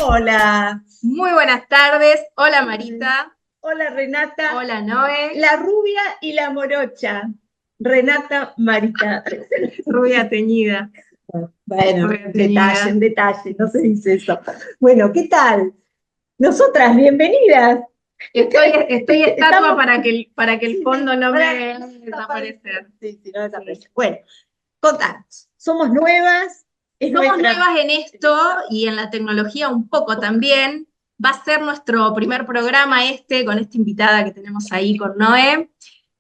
Hola. Muy buenas tardes. Hola Marita. Hola Renata. Hola Noé. La rubia y la morocha. Renata Marita. Rubia teñida. Bueno, Rubia teñida. detalle, no se dice eso. Bueno, ¿qué tal? Nosotras, bienvenidas. Estoy estatua Estamos- para que el fondo no para me haga desaparecer. Sí, no desaparece. Bueno, contanos. Somos nuevas. Somos nuevas en esto y en la tecnología un poco también. Va a ser nuestro primer programa con esta invitada que tenemos ahí con Noé.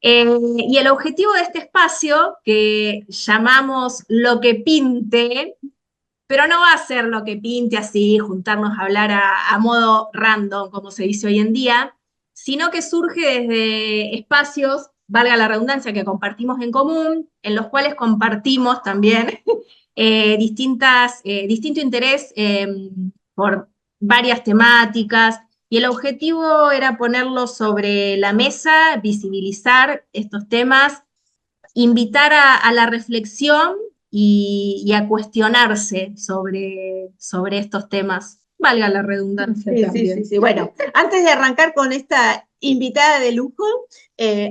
Y el objetivo de este espacio, que llamamos Lo que Pinte, pero no va a ser lo que pinte así, juntarnos a hablar a modo random, como se dice hoy en día, sino que surge desde espacios, valga la redundancia, que compartimos en común, en los cuales compartimos también distinto interés por varias temáticas, y el objetivo era ponerlo sobre la mesa, visibilizar estos temas, invitar a la reflexión y a cuestionarse sobre estos temas. Valga la redundancia también. Sí. Bueno, antes de arrancar con esta invitada de lujo,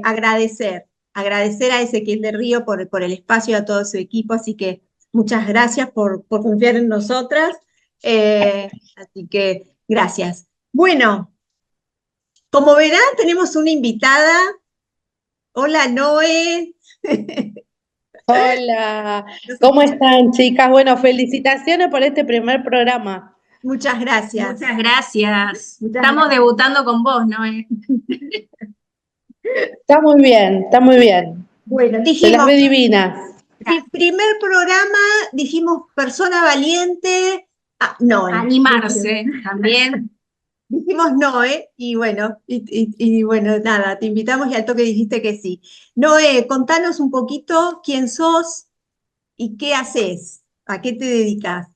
agradecer a Ezequiel de Río por el espacio, a todo su equipo, así que muchas gracias por confiar en nosotras. Así que gracias. Bueno, como verán, tenemos una invitada. Hola, Noé. Hola, ¿cómo están, chicas? Bueno, felicitaciones por este primer programa. Muchas gracias. Muchas gracias. Muchas Estamos gracias. debutando con vos, ¿no? Está muy bien, está muy bien. Bueno, Se las dijimos, ve divinas. primer programa, dijimos persona valiente. Noé. Animarse también. Dijimos Noé, y bueno, y bueno, nada, te invitamos y al toque dijiste que sí. Noé, contanos un poquito quién sos y qué haces, a qué te dedicas.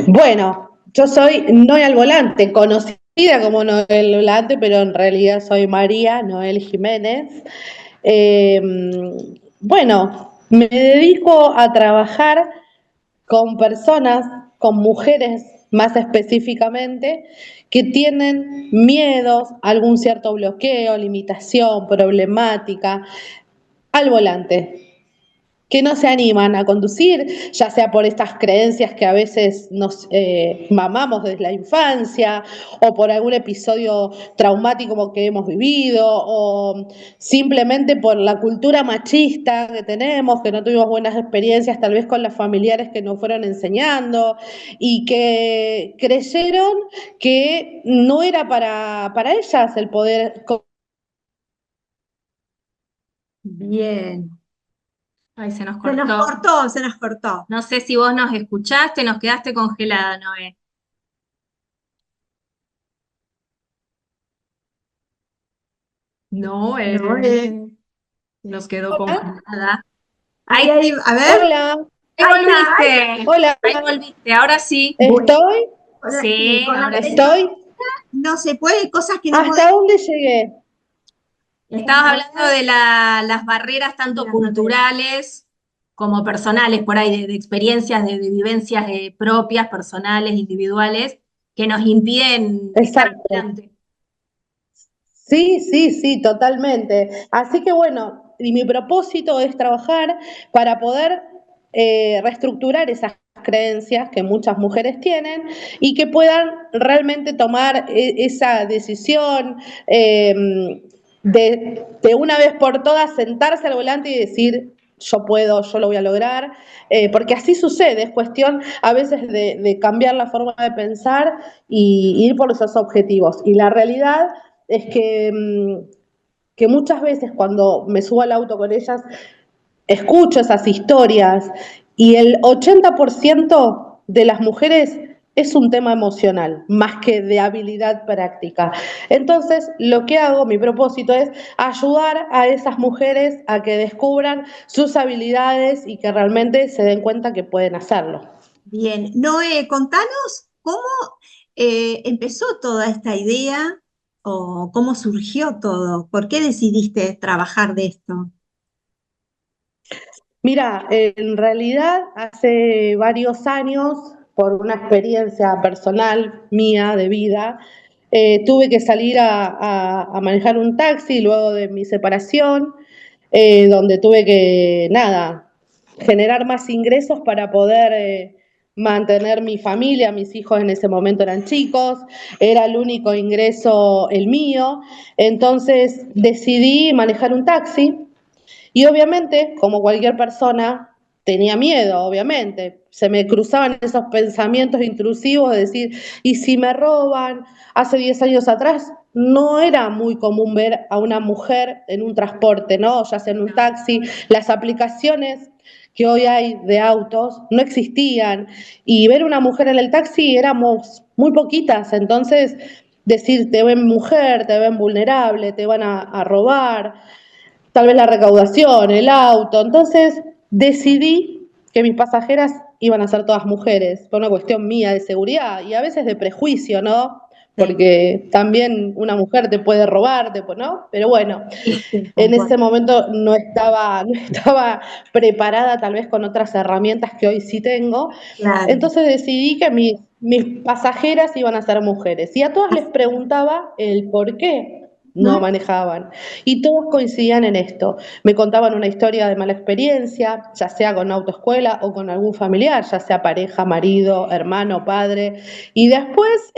Bueno, yo soy Noel al Volante, conocida como Noel al Volante, pero en realidad soy María Noel Jiménez. Eh, bueno, me dedico a trabajar con personas, con mujeres más específicamente, que tienen miedos, algún cierto bloqueo, limitación, problemática al volante, que no se animan a conducir, ya sea por estas creencias que a veces nos mamamos desde la infancia, o por algún episodio traumático que hemos vivido, o simplemente por la cultura machista que tenemos, que no tuvimos buenas experiencias tal vez con las familiares que nos fueron enseñando, y que creyeron que no era para ellas el poder. Bien. Ay, se nos Se nos cortó. cortó, se nos cortó. No sé si vos nos escuchaste, nos quedaste congelada, Noé. Noé. Noé. Nos quedó Hola, congelada. Ahí, Ahí, ahí, a ver. hola, ahí Ahí está, volviste. hola, Ahí volviste. Ahora sí. estoy, sí, Sí, con la ahora sí. estoy. no se puede, hay cosas que no ¿Hasta podemos. dónde llegué? Estabas hablando de las barreras tanto culturales como personales, por ahí, de experiencias, de vivencias propias, personales, individuales, que nos impiden estar Exacto. adelante. Sí, totalmente. Así que bueno, y mi propósito es trabajar para poder reestructurar esas creencias que muchas mujeres tienen y que puedan realmente tomar esa decisión de una vez por todas sentarse al volante y decir, yo puedo, yo lo voy a lograr, porque así sucede, es cuestión a veces de cambiar la forma de pensar y ir por esos objetivos. Y la realidad es que muchas veces cuando me subo al auto con ellas, escucho esas historias y el 80% de las mujeres es un tema emocional, más que de habilidad práctica. Entonces, lo que hago, mi propósito es ayudar a esas mujeres a que descubran sus habilidades y que realmente se den cuenta que pueden hacerlo. Bien, Noé, contanos cómo empezó toda esta idea o cómo surgió todo? ¿Por qué decidiste trabajar de esto? Mira, en realidad hace varios años, por una experiencia personal mía de vida, tuve que salir a manejar un taxi luego de mi separación, donde tuve que, nada, generar más ingresos para poder mantener mi familia. Mis hijos en ese momento eran chicos, era el único ingreso el mío, entonces decidí manejar un taxi. Y obviamente, como cualquier persona, tenía miedo, obviamente. Se me cruzaban esos pensamientos intrusivos de decir, ¿y si me roban? Hace 10 años atrás no era muy común ver a una mujer en un transporte, ¿no? Ya sea en un taxi. Las aplicaciones que hoy hay de autos no existían. Y ver una mujer en el taxi éramos muy poquitas. Entonces, decir, te ven mujer, te ven vulnerable, te van a robar, tal vez la recaudación, el auto. Entonces decidí que mis pasajeras iban a ser todas mujeres, por una cuestión mía de seguridad y a veces de prejuicio, ¿no? Sí, Porque también una mujer te puede robar, ¿no? Pero bueno, sí, tal en ese cual. momento no estaba preparada tal vez con otras herramientas que hoy sí tengo. Claro. Entonces decidí que mis pasajeras iban a ser mujeres y a todas les preguntaba el por qué no Ujú. manejaban. Y todos coincidían en esto. Me contaban una historia de mala experiencia, ya sea con autoescuela o con algún familiar, ya sea pareja, marido, hermano, padre. Y después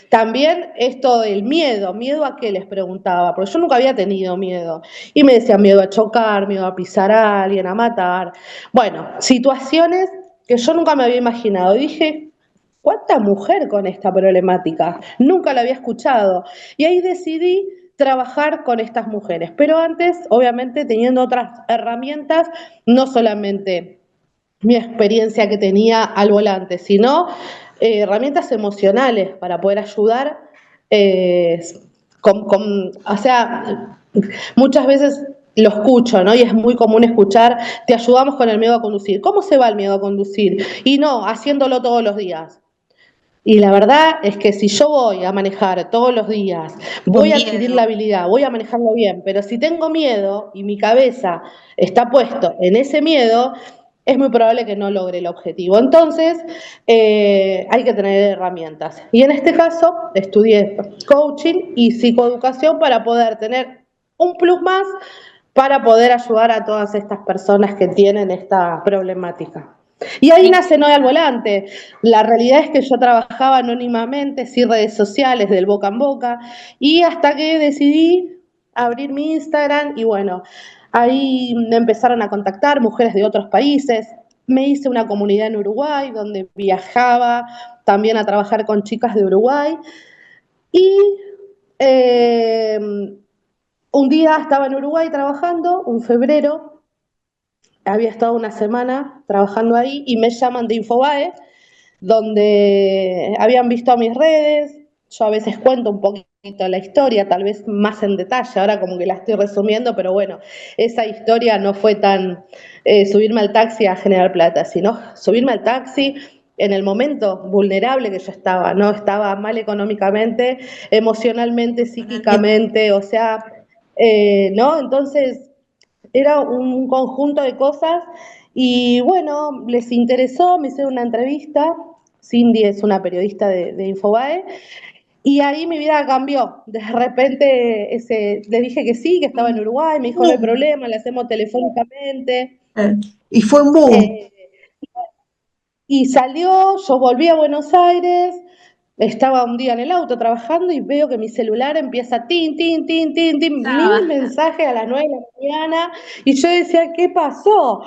también esto del miedo, ¿miedo a qué les preguntaba? Porque yo nunca había tenido miedo. Y me decían miedo a chocar, miedo a pisar a alguien, a matar. Bueno, situaciones que yo nunca me había imaginado. Dije, ¿cuánta mujer con esta problemática? Nunca la había escuchado. Y ahí decidí trabajar con estas mujeres. Pero antes, obviamente, teniendo otras herramientas, no solamente mi experiencia que tenía al volante, sino herramientas emocionales para poder ayudar. eh, o sea, muchas veces lo escucho, ¿no? Y es muy común escuchar, te ayudamos con el miedo a conducir. ¿Cómo se va el miedo a conducir? Y no, haciéndolo todos los días. Y la verdad es que si yo voy a manejar todos los días, Con voy a adquirir la miedo. habilidad, voy a manejarlo bien, pero si tengo miedo y mi cabeza está puesto en ese miedo, es muy probable que no logre el objetivo. Entonces, hay que tener herramientas. Y en este caso, estudié coaching y psicoeducación para poder tener un plus más para poder ayudar a todas estas personas que tienen esta problemática. Y ahí Me nace Noé al Volante. La realidad es que yo trabajaba anónimamente, sin redes sociales, del boca en boca, y hasta que decidí abrir mi Instagram y bueno, ahí me empezaron a contactar mujeres de otros países. Me hice una comunidad en Uruguay donde viajaba también a trabajar con chicas de Uruguay y eh, un día estaba en Uruguay trabajando, un febrero, había estado una semana trabajando ahí y me llaman de Infobae, donde habían visto mis redes. Yo a veces cuento un poquito la historia, tal vez más en detalle, ahora como que la estoy resumiendo, pero bueno, esa historia no fue tan subirme al taxi a generar plata, sino subirme al taxi en el momento vulnerable que yo estaba, ¿no? Estaba mal económicamente, emocionalmente, psíquicamente, o sea, ¿no? Entonces era un conjunto de cosas y bueno, les interesó, me hicieron una entrevista. Cindy es una periodista de Infobae y ahí mi vida cambió. De repente le dije que sí, que estaba en Uruguay, me dijo no hay Boom. problema, le hacemos telefónicamente. Y fue un boom. Eh, y salió, yo volví a Buenos Aires, estaba un día en el auto trabajando y veo que mi celular empieza tin, tin, tin, tin, tin, mil estaba. mensajes a las 9 de la mañana y yo decía, ¿qué pasó?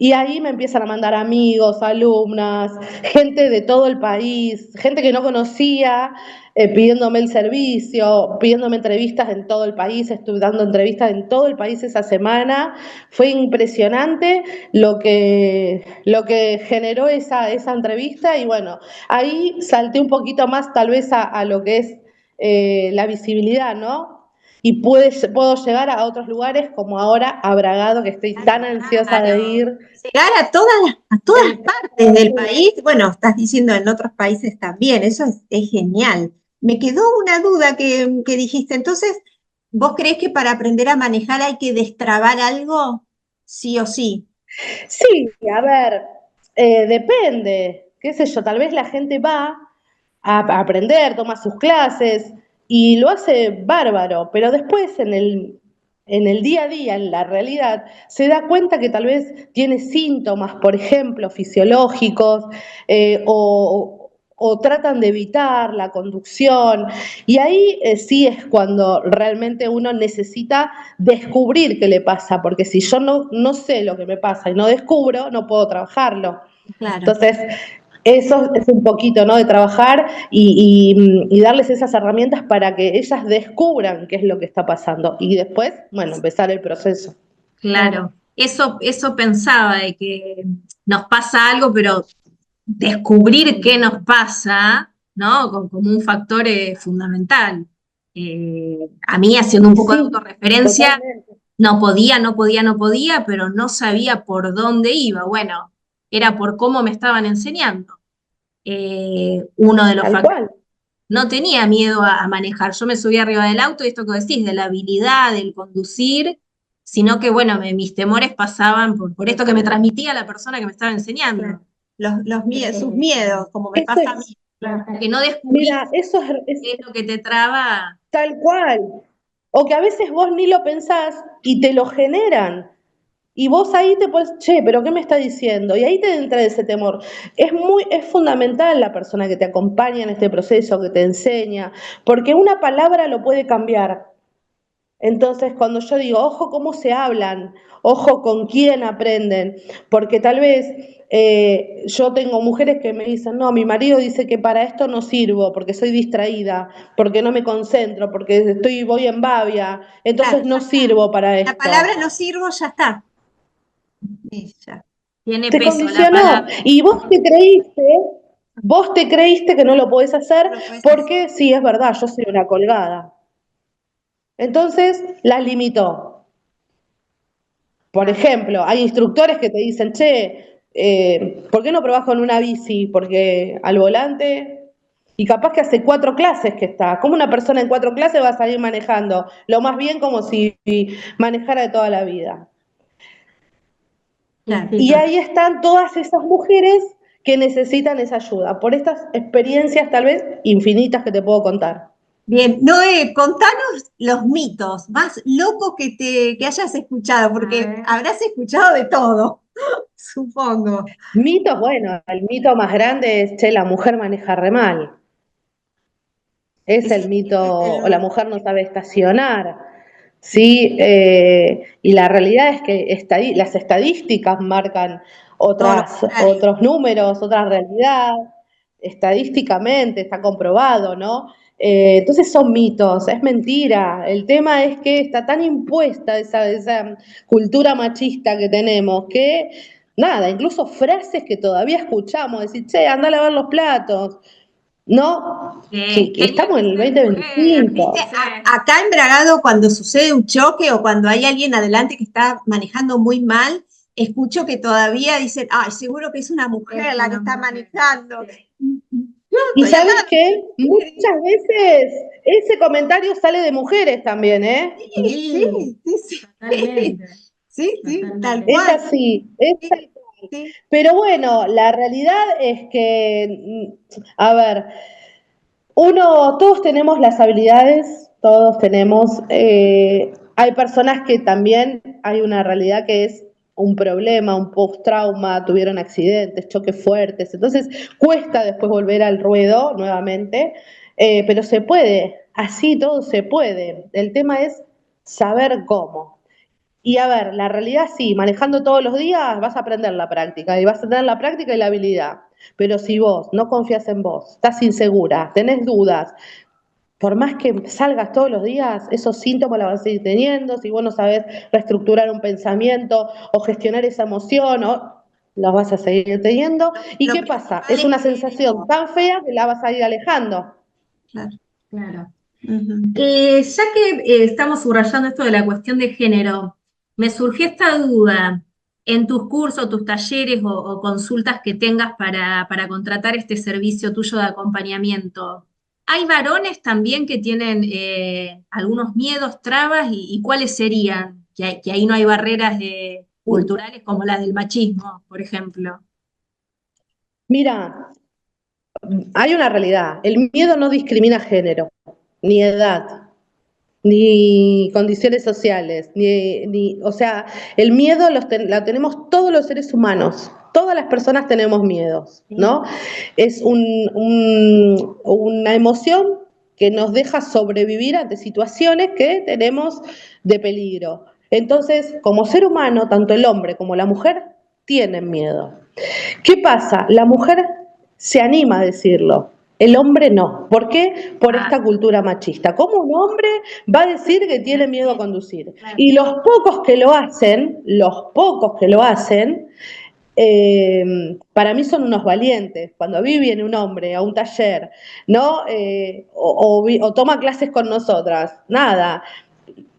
Y ahí me empiezan a mandar amigos, alumnas, gente de todo el país, gente que no conocía, pidiéndome el servicio, pidiéndome entrevistas en todo el país. Estuve dando entrevistas en todo el país esa semana. Fue impresionante lo que generó esa entrevista y bueno, ahí salté un poquito más tal vez a lo que es la visibilidad, ¿no? Y puedo llegar a otros lugares como ahora a Bragado, que estoy tan ansiosa de Claro. ir. Llegar a todas partes del país. Bueno, estás diciendo en otros países también. Eso es genial. me quedó una duda que dijiste. Entonces, ¿vos creés que para aprender a manejar hay que destrabar algo? Sí o sí. Sí, a ver, depende, qué sé yo, tal vez la gente va a aprender, toma sus clases y lo hace bárbaro, pero después en el día a día, en la realidad, se da cuenta que tal vez tiene síntomas, por ejemplo, fisiológicos, o tratan de evitar la conducción, y ahí sí es cuando realmente uno necesita descubrir qué le pasa, porque si yo no sé lo que me pasa y no descubro, no puedo trabajarlo. Claro. Entonces, eso es un poquito, ¿no? De trabajar y darles esas herramientas para que ellas descubran qué es lo que está pasando y después, bueno, empezar el proceso. Claro, eso pensaba de que nos pasa algo, pero descubrir qué nos pasa, ¿no? Como un factor fundamental. A mí, haciendo un poco de Sí, autorreferencia, totalmente. no podía, pero no sabía por dónde iba. Bueno, era por cómo me estaban enseñando. Uno de los Tal factores. cual. No tenía miedo a manejar. Yo me subí arriba del auto, y esto que decís, de la habilidad, del conducir, sino que, bueno, mis temores pasaban por esto que me transmitía la persona que me estaba enseñando. Claro. Sus miedos, como me Eso pasa a es, mí. Hasta que no descubrís mira, eso es qué es lo que te traba. tal cual. O que a veces vos ni lo pensás y te lo generan. Y vos ahí te puedes, che, pero ¿qué me está diciendo? Y ahí te entra ese temor. Es fundamental la persona que te acompaña en este proceso, que te enseña, porque una palabra lo puede cambiar. Entonces, cuando yo digo, ojo cómo se hablan, ojo con quién aprenden, porque tal vez yo tengo mujeres que me dicen, no, mi marido dice que para esto no sirvo, porque soy distraída, porque no me concentro, porque voy en babia, Claro, entonces ya no está. sirvo para La esto. palabra no sirvo, ya está. Y ya. Tiene Te peso la condicionó palabra. y vos te creíste que no lo podés hacer No lo puedes hacer. porque sí, es verdad, yo soy una colgada. Entonces, las limitó. Por Claro. ejemplo, hay instructores que te dicen, che, ¿por qué no probás con una bici? Porque al volante, y capaz que hace 4 clases que está. ¿Cómo una persona en 4 clases va a salir manejando? Lo más bien como si manejara de toda la vida. Claro. Y ahí están todas esas mujeres que necesitan esa ayuda, por estas experiencias tal vez infinitas que te puedo contar. Bien, Noé, contanos los mitos más locos que hayas escuchado, porque habrás escuchado de todo, supongo. Mitos, bueno, el mito más grande es, che, la mujer maneja re mal. Es el mito, Ese es o la el, mujer no sabe estacionar. Sí, y la realidad es que las estadísticas marcan todo lo contrario. otros números, otra realidad. Estadísticamente está comprobado, ¿no? Entonces son mitos, es mentira. El tema es que está tan impuesta esa cultura machista que tenemos que, nada, incluso frases que todavía escuchamos, decir, che, anda a lavar los platos, ¿no? Que Tenía estamos que en el ser mujer, 'Viste? 2025. sí. Acá en Bragado, cuando sucede un choque o cuando hay alguien adelante que está manejando muy mal, escucho que todavía dicen, ay, seguro que es una mujer Es la que una está mujer. manejando. Sí. Yo Y estoy al sabes lado de qué, una mujer. muchas veces ese comentario sale de mujeres también, ¿eh? Sí, sí, sí, sí. Totalmente, Sí, sí, tal totalmente. Es cual. así, es Sí, tal cual. sí. Pero bueno, la realidad es que, a ver, todos tenemos las habilidades, todos tenemos, hay personas que también hay una realidad que es un problema, un post-trauma, tuvieron accidentes, choques fuertes, entonces cuesta después volver al ruedo nuevamente, pero se puede, así todo se puede. El tema es saber cómo. Y a ver, la realidad sí, manejando todos los días vas a aprender la práctica y vas a tener la práctica y la habilidad. Pero si vos no confías en vos, estás insegura, tenés dudas, por más que salgas todos los días, esos síntomas los vas a seguir teniendo. Si vos no sabés reestructurar un pensamiento o gestionar esa emoción, los vas a seguir teniendo. ¿Y Lo qué pasa? principal Es es una creer en sensación vos. tan fea que la vas a ir alejando. Claro. Claro. Ujú. Ya que estamos subrayando esto de la cuestión de género, me surgió esta duda. En tus cursos, tus talleres o consultas que tengas para contratar este servicio tuyo de acompañamiento, ¿Hay varones también que tienen algunos miedos, trabas, y cuáles serían? Que ahí no hay barreras culturales como las del machismo, por ejemplo. Mira, hay una realidad, el miedo no discrimina género, ni edad, ni condiciones sociales, o sea, el miedo la tenemos todos los seres humanos, todas las personas tenemos miedos, ¿no? Es una emoción que nos deja sobrevivir ante situaciones que tenemos de peligro. Entonces, como ser humano, tanto el hombre como la mujer tienen miedo. ¿Qué pasa? La mujer se anima a decirlo, el hombre no. ¿Por qué? Por esta cultura machista. ¿Cómo un hombre va a decir que tiene miedo a conducir? Y los pocos que lo hacen, para mí son unos valientes. Cuando a mí viene un hombre a un taller, ¿no? O toma clases con nosotras, nada.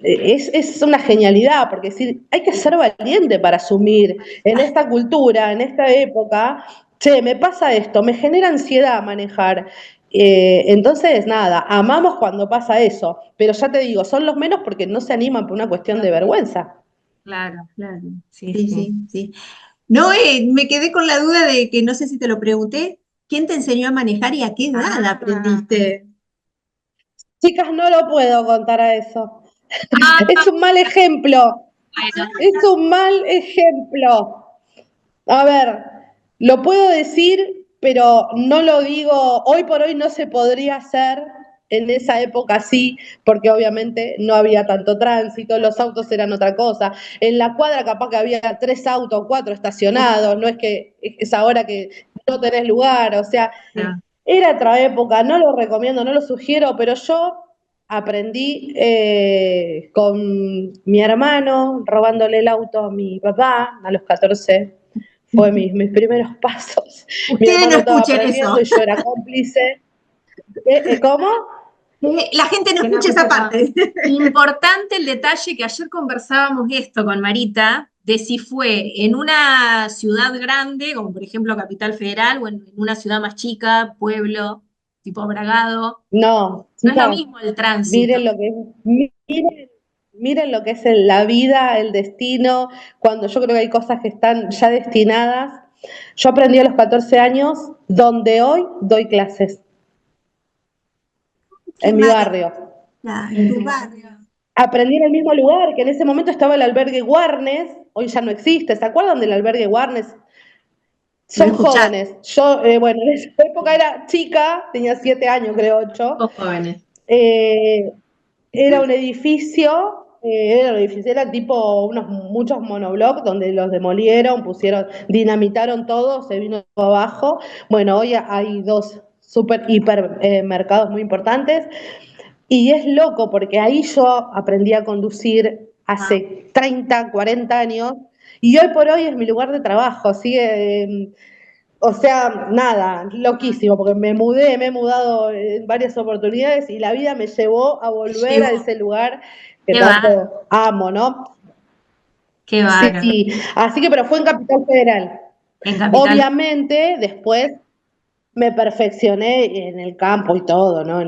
Es una genialidad, porque decir, hay que ser valiente para asumir en esta cultura, en esta época, che, me pasa esto, me genera ansiedad manejar. Entonces, nada, amamos cuando pasa eso, pero ya te digo, son los menos porque no se animan por una cuestión de vergüenza. Claro, claro. Sí, Sí, sí. sí, sí. No, me quedé con la duda de que no sé si te lo pregunté, ¿quién te enseñó a manejar y a qué edad Ah, aprendiste? Chicas, no lo puedo contar a eso. ah, Es un mal ejemplo, bueno, es un mal ejemplo. A ver, lo puedo decir, pero no lo digo, hoy por hoy no se podría hacer, en esa época sí, porque obviamente no había tanto tránsito, los autos eran otra cosa. En la cuadra capaz que había 3 autos, 4 estacionados, no es que es ahora que no tenés lugar, o sea, no. era otra época, no lo recomiendo, no lo sugiero, pero yo aprendí con mi hermano, robándole el auto a mi papá a los 14. Fue mis primeros pasos. Mi Ustedes no hermano estaba escuchen aprendiendo eso, y yo era cómplice. ¿Cómo? la gente no Que no escuche esa escuchaba. parte. Importante el detalle que ayer conversábamos esto con Marita, de si fue en una ciudad grande, como por ejemplo Capital Federal, o en una ciudad más chica, pueblo, tipo Bragado. No, No es lo chicas, mismo el tránsito. miren lo que es, miren lo que es la vida, el destino, cuando yo creo que hay cosas que están ya destinadas. Yo aprendí a los 14 años, donde hoy doy clases, Qué en mi maravilla, barrio. en tu barrio. Aprendí en el mismo lugar, que en ese momento estaba el albergue Warnes, hoy ya no existe. ¿Se acuerdan del albergue Warnes? Lo Son escuchaste. jóvenes. Yo, bueno, en esa época era chica, tenía 7 años, creo, 8. Los jóvenes. Eh, era tipo muchos monoblocks donde los demolieron, dinamitaron todo, se vino todo abajo. Bueno, hoy hay 2 super hiper mercados muy importantes. Y es loco porque ahí yo aprendí a conducir Ah, hace 30, 40 años y hoy por hoy es mi lugar de trabajo, sigue, o sea, nada, loquísimo, porque me he mudado en varias oportunidades y la vida me llevó a te volver a llevo. ese lugar que Qué va, tanto amo, ¿no? qué bárbaro. Sí, así que pero fue en Capital Federal. En Capital, Obviamente después me perfeccioné en el campo y todo, ¿no?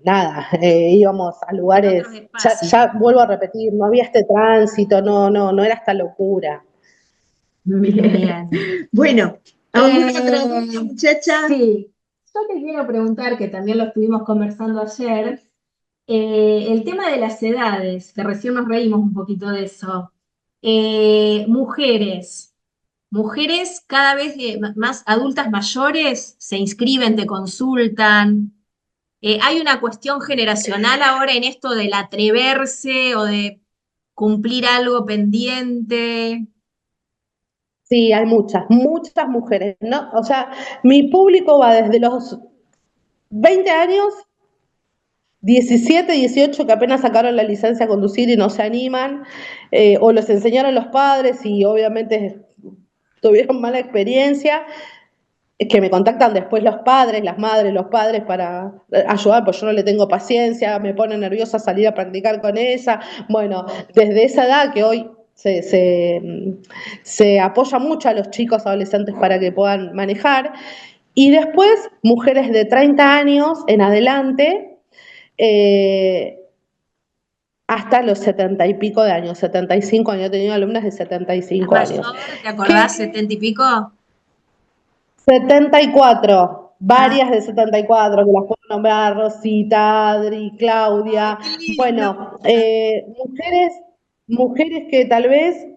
Nada, íbamos a en otros lugares, espacios. ya vuelvo a repetir, no había este tránsito, no era esta locura. Bien. Bien. Bueno, ¿alguna otra duda, Eh, muchacha? sí, yo te quiero preguntar, que también lo estuvimos conversando ayer, el tema de las edades, que recién nos reímos un poquito de eso. Mujeres cada vez más adultas mayores se inscriben, te consultan. Hay una cuestión generacional ahora en esto del atreverse o de cumplir algo pendiente. Sí, hay muchas mujeres, ¿no? O sea, mi público va desde los 20 años, 17, 18 que apenas sacaron la licencia a conducir y no se animan, o los enseñaron los padres y obviamente tuvieron mala experiencia, que me contactan después los padres, las madres, los padres para ayudar, pues yo no le tengo paciencia, me pone nerviosa salir a practicar con ella. Bueno, desde esa edad que hoy se apoya mucho a los chicos adolescentes para que puedan manejar. Y después, mujeres de 30 años en adelante, hasta los 70 y pico de años, 75 años. He tenido alumnas de ¿La 75 años. mayor, te acordás, Que 70 y pico? 74, Ah, varias de 74, que las puedo nombrar, Rosita, Adri, Ay, Claudia. qué lindo. Bueno, mujeres que tal vez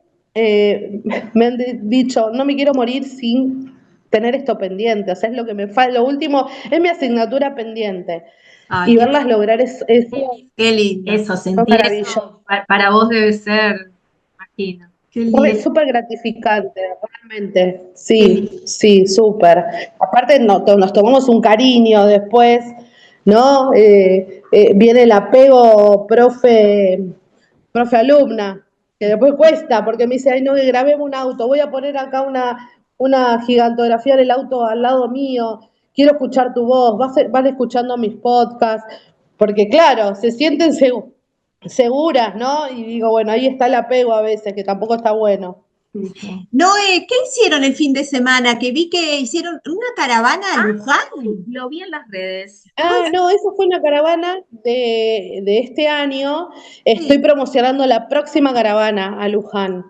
me han dicho, no me quiero morir sin tener esto pendiente, o sea, es lo que me falta, lo último, es mi asignatura pendiente. Ay, Y verlas lograr es qué lindo. Eso, sentir maravilloso. eso para vos debe ser, imagino. qué lindo. Súper gratificante, realmente. Qué Sí, lindo. sí, súper. Aparte nos tomamos un cariño después, ¿no? Viene el apego profe alumna, que después cuesta, porque me dice, ay no, que grabemos un auto, voy a poner acá una gigantografía del auto al lado mío, quiero escuchar tu voz, van escuchando mis podcasts, porque claro, se sienten seguras, ¿no? Y digo, bueno, ahí está el apego a veces, que tampoco está bueno. Noé, ¿qué hicieron el fin de semana? Que vi que hicieron una caravana a Luján. Lo vi en las redes. Ah, no, eso fue una caravana de este año. Estoy Sí. promocionando la próxima caravana a Luján.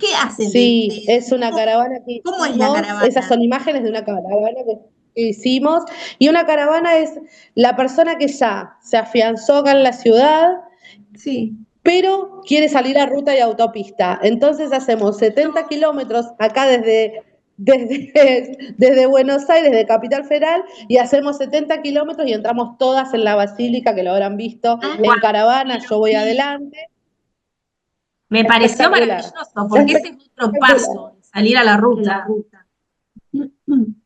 ¿Qué hacen Sí, es una caravana que cómo es la hicimos, esas caravana? son imágenes de una caravana que hicimos, y una caravana es la persona que ya se afianzó acá en la ciudad, Sí. pero quiere salir a ruta y autopista. Entonces hacemos 70 kilómetros acá desde Buenos Aires, de Capital Federal, y hacemos 70 kilómetros y entramos todas en la Basílica, que lo habrán visto, Guau, en caravana, lo yo voy vi. adelante. Me pareció Espectacular. maravilloso, porque ese es otro Espectacular. paso, salir a la ruta.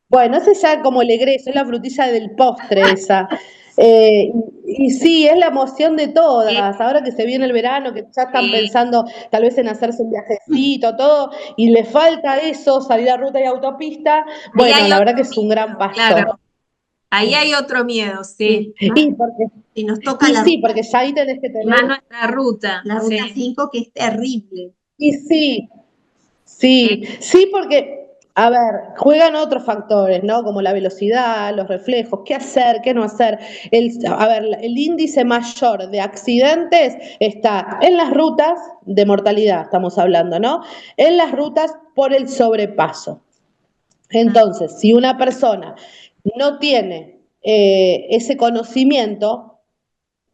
Bueno, ese ya como el egreso, es la frutilla del postre esa. Y sí, es la emoción de Sí, todas. Ahora que se viene el verano, que ya están sí. pensando tal vez en hacerse un viajecito, todo, y le falta eso, salir a ruta y autopista, Ahí bueno, hay la verdad que otro es un gran miedo, claro. paso. Ahí hay otro miedo, sí. Y, porque, Y nos toca y la sí, ruta, porque ya ahí tenés que Y más tener, nuestra ruta, la ruta sí. 5 que es terrible. y sí, Eh, sí, sí, porque, a ver, juegan otros factores, ¿no? Como la velocidad, los reflejos, qué hacer, qué no hacer. A ver, el índice mayor de accidentes está en las rutas de mortalidad, estamos hablando, ¿no? En las rutas por el sobrepaso. Entonces, si una persona no tiene ese conocimiento,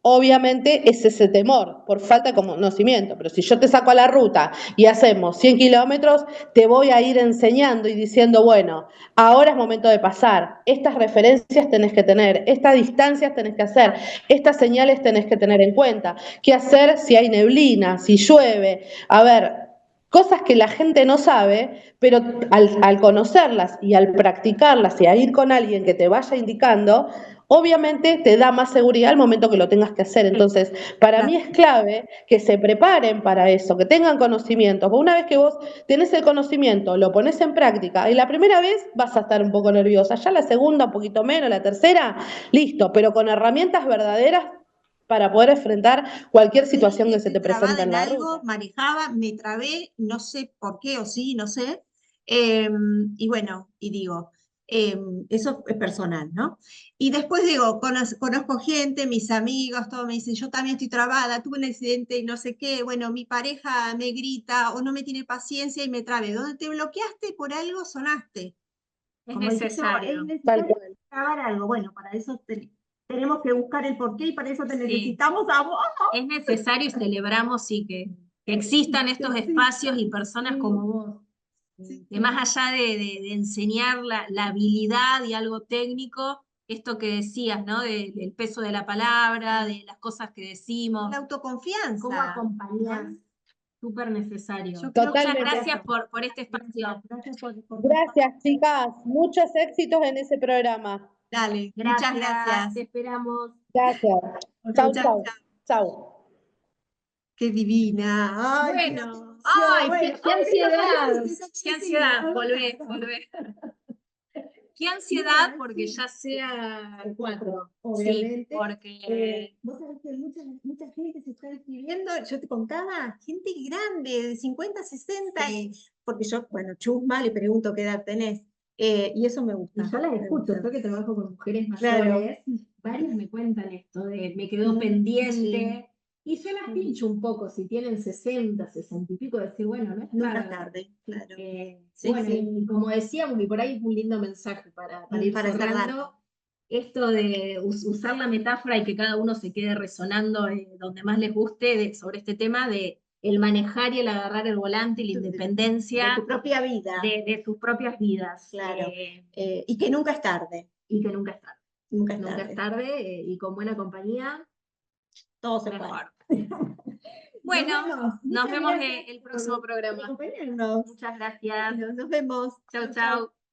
obviamente es ese temor por falta de conocimiento, pero si yo te saco a la ruta y hacemos 100 kilómetros, te voy a ir enseñando y diciendo, bueno, ahora es momento de pasar, estas referencias tenés que tener, estas distancias tenés que hacer, estas señales tenés que tener en cuenta, qué hacer si hay neblina, si llueve, a ver, cosas que la gente no sabe, pero al conocerlas y al practicarlas y a ir con alguien que te vaya indicando, obviamente te da más seguridad al momento que lo tengas que hacer. Entonces, para mí es clave que se preparen para eso, que tengan conocimientos. Una vez que vos tenés el conocimiento, lo pones en práctica, y la primera vez vas a estar un poco nerviosa, ya la segunda un poquito menos, la tercera, listo, pero con herramientas verdaderas para poder enfrentar cualquier Sí, situación que se estoy te trabada presente en en la algo, ruta. manejaba, me trabé, no sé por qué o sí, no sé. Y bueno, y digo, eso es personal, ¿no? Y después digo, conozco gente, mis amigos, todos me dicen, yo también estoy trabada, tuve un accidente y no sé qué, bueno, mi pareja me grita o no me tiene paciencia y me trabé. Donde te bloqueaste por algo sonaste. es Como diciendo, es necesario. Tal necesario cual. trabar algo. Bueno, para eso tenemos que buscar el porqué y para eso te Sí, necesitamos a vos. es necesario y celebramos sí que existan estos espacios y personas como vos, Sí, que más allá de enseñar la habilidad y algo técnico, esto que decías, ¿no? Del peso de la palabra, de las cosas que decimos, la cómo autoconfianza. acompañar, súper necesario. Yo creo que Muchas Totalmente. gracias por este espacio. gracias por Gracias, chicas. Muchos éxitos en ese programa. Dale, muchas Gracias, te gracias. esperamos. Gracias. Chau, Chau, chau, chau. chau. Chau. Qué divina. Ay, qué Bueno, atención. ay, Bueno, qué ansiedad, qué sí. ansiedad, volvé, volvé. Qué ansiedad porque ya sea el 4. Sí, Obviamente. porque Vos sabés que mucha gente se está escribiendo, yo te contaba, gente grande, de 50, 60, porque yo, bueno, chusma, le pregunto qué edad tenés. y eso me gusta. Y yo las me escucho, gusta. yo que trabajo con mujeres Claro. mayores, varias me cuentan esto de me quedó Sí. pendiente, y yo las Sí. pincho un poco, si tienen 60, 60 y pico, decir, bueno, no es Nunca es tarde. tarde, claro. Sí, Bueno, sí. y como decíamos, y por ahí es un lindo mensaje para ir Para cerrando, cerrar. esto de usar la metáfora y que cada uno se quede resonando donde más les guste sobre este tema de el manejar y el agarrar el volante y la De independencia tu propia vida, de sus propias vidas. claro. Y que nunca es tarde. Y que nunca es tarde. Nunca es Nunca tarde. es tarde, y con buena compañía, Todo se mejor. puede. Bueno, nos Muchas vemos gracias el próximo por programa. acompañarnos. Muchas gracias. Bueno, nos vemos. Chau, Chau, chau. chau.